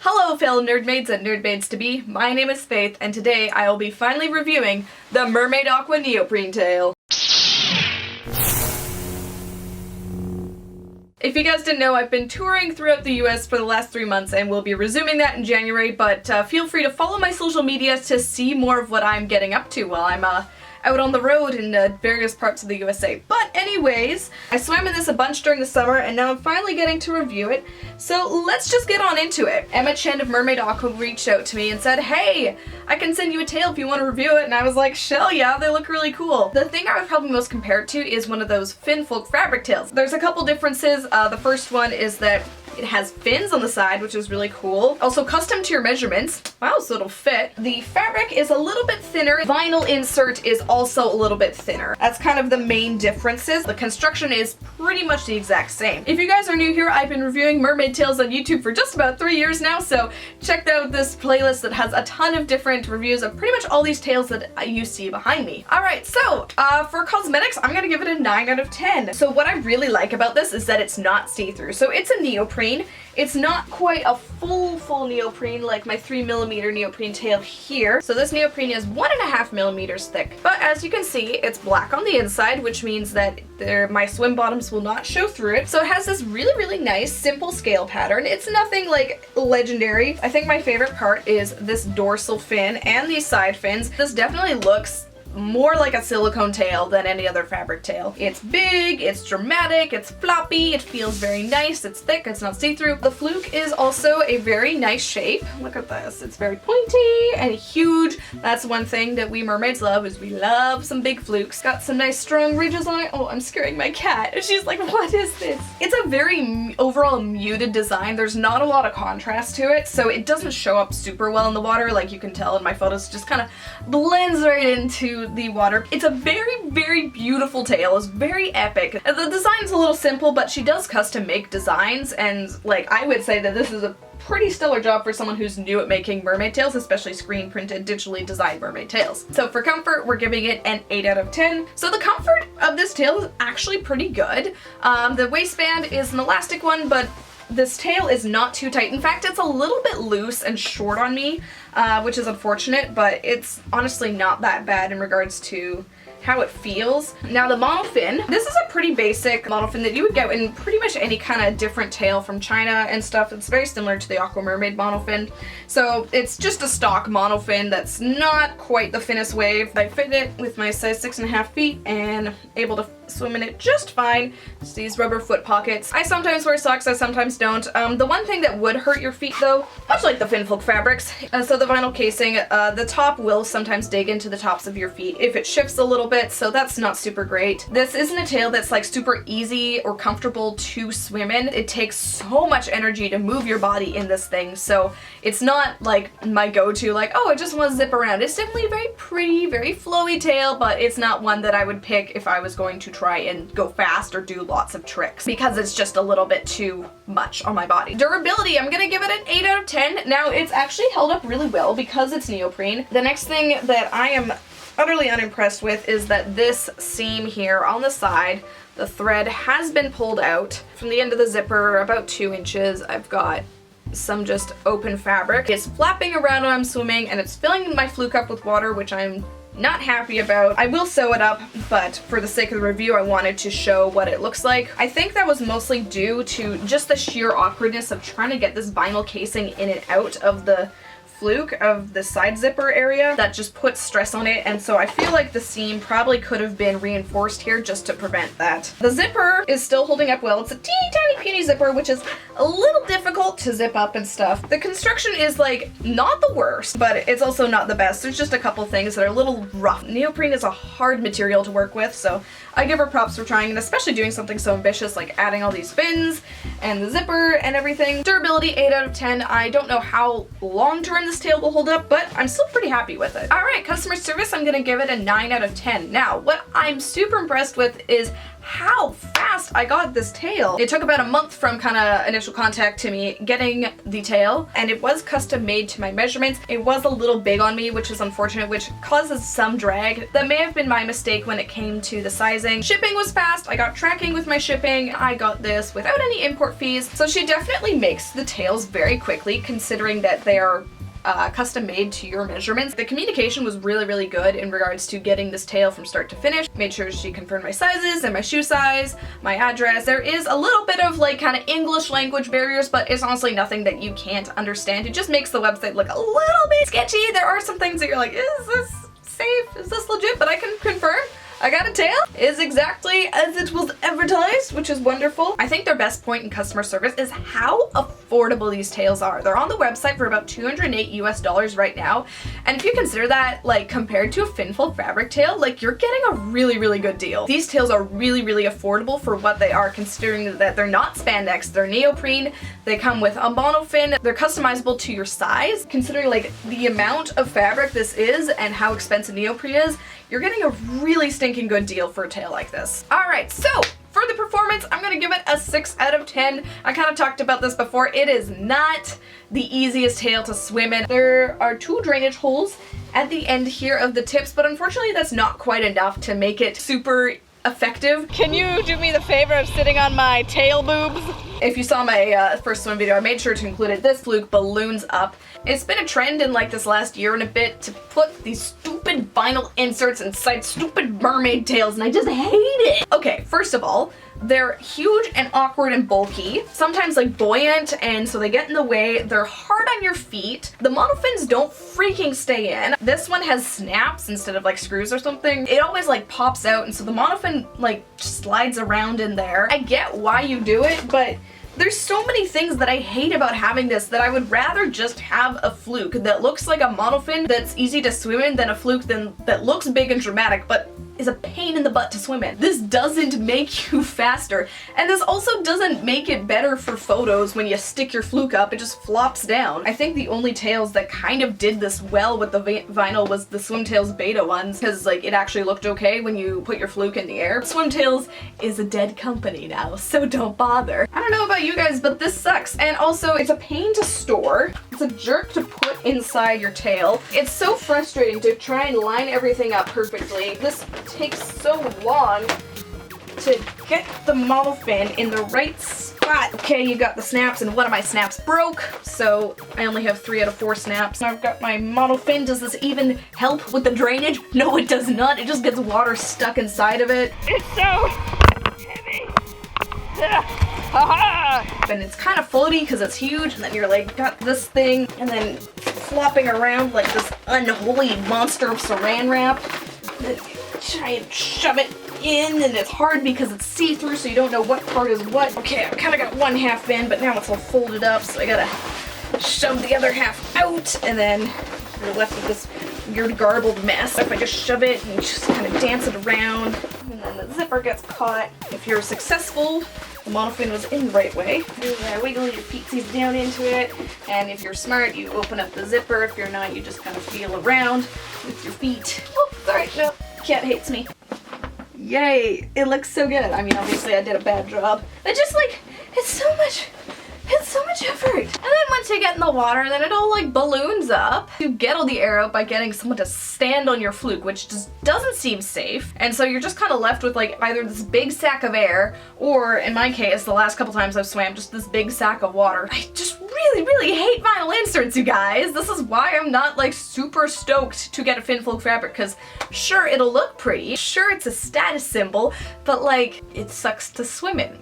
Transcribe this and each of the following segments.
Hello fellow nerdmaids and nerdmaids-to-be, my name is Faith, and today I will be finally reviewing the Mermaid Aqua neoprene tail. If you guys didn't know, I've been touring throughout the US for the last 3 months and will be resuming that in January, but feel free to follow my social media to see more of what I'm getting up to while I'm out on the road in various parts of the USA. But anyways, I swam in this a bunch during the summer and now I'm finally getting to review it, so let's just get on into it. Emma Chen of Mermaid Aqua reached out to me and said, hey, I can send you a tail if you want to review it, and I was like, shell yeah, they look really cool. The thing I would probably most compare it to is one of those fin folk fabric tails. There's a couple differences. The first one is that it has fins on the side, which is really cool. Also custom to your measurements. Wow, so it'll fit. The fabric is a little bit thinner. Vinyl insert is also a little bit thinner. That's kind of the main differences. The construction is pretty much the exact same. If you guys are new here, I've been reviewing mermaid tails on YouTube for just about 3 years now, so check out this playlist that has a ton of different reviews of pretty much all these tails that you see behind me. Alright, so for cosmetics, I'm gonna give it a 9 out of 10. So what I really like about this is that it's not see-through. So it's a neoprene. It's not quite a full neoprene like my 3mm neoprene tail here. So this neoprene is 1.5 millimeters thick. But as you can see, it's black on the inside, which means that my swim bottoms will not show through it. So it has this really nice, simple scale pattern. It's nothing like legendary. I think my favorite part is this dorsal fin and these side fins. This definitely looks more like a silicone tail than any other fabric tail. It's big, it's dramatic, it's floppy, it feels very nice, it's thick, it's not see-through. The fluke is also a very nice shape. Look at this, it's very pointy and huge. That's one thing that we mermaids love, is we love some big flukes. Got some nice strong ridges on it. Oh, I'm scaring my cat. She's like, what is this? It's a very overall muted design. There's not a lot of contrast to it, so it doesn't show up super well in the water. Like you can tell in my photos, it just kind of blends right into the water. It's a very beautiful tail. It's very epic. The design's a little simple, but she does custom make designs, and like I would say that this is a pretty stellar job for someone who's new at making mermaid tails, especially screen printed, digitally designed mermaid tails. So for comfort, we're giving it an 8 out of 10. So the comfort of this tail is actually pretty good. The waistband is an elastic one, but this tail is not too tight. In fact, it's a little bit loose and short on me, which is unfortunate, but it's honestly not that bad in regards to how it feels. Now the monofin, this is a pretty basic monofin that you would get in pretty much any kind of different tail from China and stuff. It's very similar to the Aqua Mermaid monofin. So it's just a stock monofin that's not quite the thinnest wave. I fit it with my size 6.5 feet and able to swim in it just fine. Just these rubber foot pockets. I sometimes wear socks, I sometimes don't. The one thing that would hurt your feet though, much like the finfolk fabrics, so the vinyl casing, the top will sometimes dig into the tops of your feet if it shifts a little bit, so that's not super great. This isn't a tail that's like super easy or comfortable to swim in. It takes so much energy to move your body in this thing, so it's not like my go-to, like, oh, I just want to zip around. It's definitely a very pretty, very flowy tail, but it's not one that I would pick if I was going to try and go fast or do lots of tricks, because it's just a little bit too much on my body. Durability, I'm gonna give it an 8 out of 10. Now it's actually held up really well because it's neoprene. The next thing that I am utterly unimpressed with is that this seam here on the side, the thread has been pulled out from the end of the zipper about 2 inches. I've got some just open fabric. It's flapping around when I'm swimming and it's filling my fluke up with water, which I'm not happy about. I will sew it up, but for the sake of the review, I wanted to show what it looks like. I think that was mostly due to just the sheer awkwardness of trying to get this vinyl casing in and out of the fluke of the side zipper area. That just puts stress on it, and so I feel like the seam probably could have been reinforced here just to prevent that. The zipper is still holding up well. It's a teeny tiny puny zipper, which is a little difficult to zip up and stuff. The construction is like not the worst, but it's also not the best. There's just a couple things that are a little rough. Neoprene is a hard material to work with, so I give her props for trying, and especially doing something so ambitious like adding all these fins and the zipper and everything. Durability, 8 out of 10. I don't know how long term this tail will hold up, but I'm still pretty happy with it. Alright, customer service, I'm gonna give it a 9 out of 10. Now, what I'm super impressed with is how fast I got this tail. It took about a month from kind of initial contact to me getting the tail, and it was custom made to my measurements. It was a little big on me, which is unfortunate, which causes some drag. That may have been my mistake when it came to the sizing. Shipping was fast. I got tracking with my shipping. I got this without any import fees. So she definitely makes the tails very quickly, considering that they are custom made to your measurements. The communication was really, really good in regards to getting this tail from start to finish. Made sure she confirmed my sizes and my shoe size, my address. There is a little bit of like kind of English language barriers, but it's honestly nothing that you can't understand. It just makes the website look a little bit sketchy. There are some things that you're like, is this safe? Is this legit? But I can confirm I got a tail. Is exactly as it was advertised, which is wonderful. I think their best point in customer service is how affordable these tails are. They're on the website for about $208 US right now. And if you consider that like compared to a Finfold fabric tail, like you're getting a really, really good deal. These tails are really, really affordable for what they are, considering that they're not spandex, they're neoprene, they come with a monofin, they're customizable to your size. Considering like the amount of fabric this is and how expensive neoprene is, you're getting a really stinking good deal for a tail like this. Alright, so for the performance, I'm gonna give it a 6 out of 10. I kind of talked about this before. It is not the easiest tail to swim in. There are 2 drainage holes at the end here of the tips, but unfortunately that's not quite enough to make it super effective. Can you do me the favor of sitting on my tail boobs? If you saw my first swim video, I made sure to include it. This fluke balloons up. It's been a trend in like this last year and a bit to put these stupid vinyl inserts inside stupid mermaid tails, and I just hate it. Okay, first of all, they're huge and awkward and bulky, sometimes like buoyant, and so they get in the way. They're hard on your feet. The monofins don't freaking stay in. This one has snaps instead of like screws or something. It always like pops out, and so the monofin like slides around in there. I get why you do it, but there's so many things that I hate about having this that I would rather just have a fluke that looks like a monofin that's easy to swim in than a fluke that looks big and dramatic but is a pain in the butt to swim in. This doesn't make you faster, and this also doesn't make it better for photos. When you stick your fluke up, it just flops down. I think the only tails that kind of did this well with the vinyl was the Swimtails beta ones, because like it actually looked okay when you put your fluke in the air. Swimtails is a dead company now, so don't bother. I don't know about you guys, but this sucks, and also it's a pain to store. It's a jerk to put inside your tail. It's so frustrating to try and line everything up perfectly. This takes so long to get the monofin in the right spot. Okay, you got the snaps, and one of my snaps broke, so I only have 3 out of 4 snaps. I've got my monofin. Does this even help with the drainage? No, it does not. It just gets water stuck inside of it. It's so heavy. And it's kind of floaty because it's huge, and then you're like got this thing and then flopping around like this unholy monster of saran wrap. Then try and shove it in, and it's hard because it's see-through, so you don't know what part is what. Okay, I've kind of got one half in, but now it's all folded up, so I gotta shove the other half out, and then you're left with this weird garbled mess. If I just shove it and just kind of dance it around, and then the zipper gets caught. If you're successful, the monofin was in the right way. You wiggle your feetsies down into it, and if you're smart, you open up the zipper. If you're not, you just kind of feel around with your feet. Oh, sorry, no, cat hates me. Yay, it looks so good. I mean, obviously I did a bad job. But just like, it's so much effort. And then once you get in the water, then it all like balloons up. You get all the air out by getting someone to stand on your fluke, which just doesn't seem safe. And so you're just kind of left with like either this big sack of air, or in my case, the last couple times I've swam, just this big sack of water. I just really, really hate vinyl inserts, you guys. This is why I'm not like super stoked to get a Finfold fabric, because sure, it'll look pretty, sure, it's a status symbol, but like, it sucks to swim in.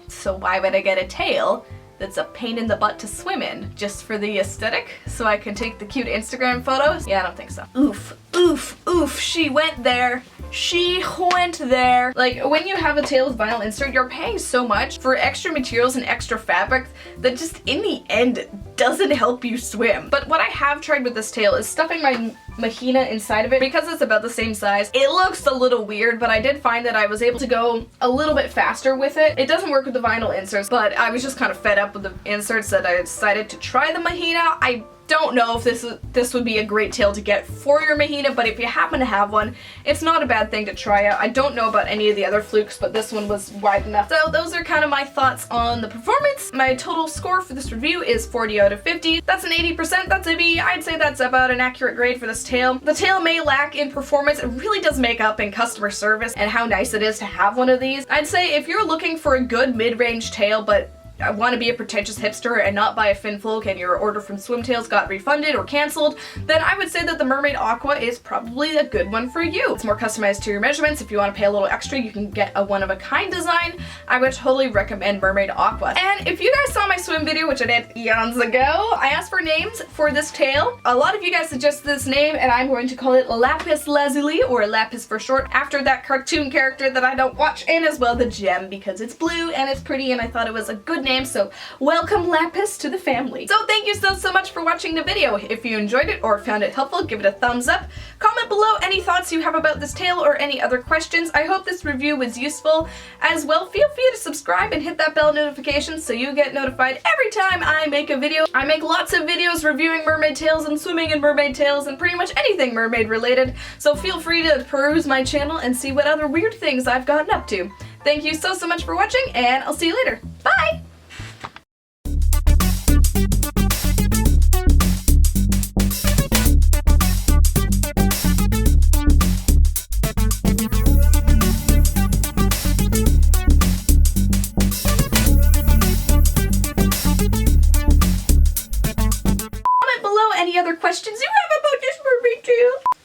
So why would I get a tail that's a pain in the butt to swim in? Just for the aesthetic? So I can take the cute Instagram photos? Yeah, I don't think so. Oof, oof, oof, she went there. She went there. Like, when you have a tail with vinyl insert, you're paying so much for extra materials and extra fabric that just in the end doesn't help you swim. But what I have tried with this tail is stuffing my mahina inside of it. Because it's about the same size, it looks a little weird, but I did find that I was able to go a little bit faster with it. It doesn't work with the vinyl inserts, but I was just kind of fed up with the inserts that I decided to try the mahina. I don't know if this would be a great tail to get for your mahina, but if you happen to have one, it's not a bad thing to try out. I don't know about any of the other flukes, but this one was wide enough. So those are kind of my thoughts on the performance. My total score for this review is 40 out of 50. That's an 80%, that's a B. I'd say that's about an accurate grade for this tail. The tail may lack in performance. It really does make up in customer service and how nice it is to have one of these. I'd say if you're looking for a good mid-range tail, but I want to be a pretentious hipster and not buy a fin fluke and your order from Swimtails got refunded or cancelled, then I would say that the Mermaid Aqua is probably a good one for you. It's more customized to your measurements. If you want to pay a little extra, you can get a one-of-a-kind design. I would totally recommend Mermaid Aqua. And if you guys saw my swim video, which I did eons ago, I asked for names for this tail. A lot of you guys suggested this name, and I'm going to call it Lapis Lazuli, or Lapis for short, after that cartoon character that I don't watch, and as well the gem, because it's blue and it's pretty, and I thought it was a good name. So welcome Lapis to the family. So thank you so much for watching the video. If you enjoyed it or found it helpful, give it a thumbs up. Comment below any thoughts you have about this tail or any other questions. I hope this review was useful. As well, feel free to subscribe and hit that bell notification so you get notified every time I make a video. I make lots of videos reviewing mermaid tails and swimming in mermaid tails and pretty much anything mermaid related. So feel free to peruse my channel and see what other weird things I've gotten up to. Thank you so much for watching, and I'll see you later. Bye! Any other questions you have about this mermaid tail?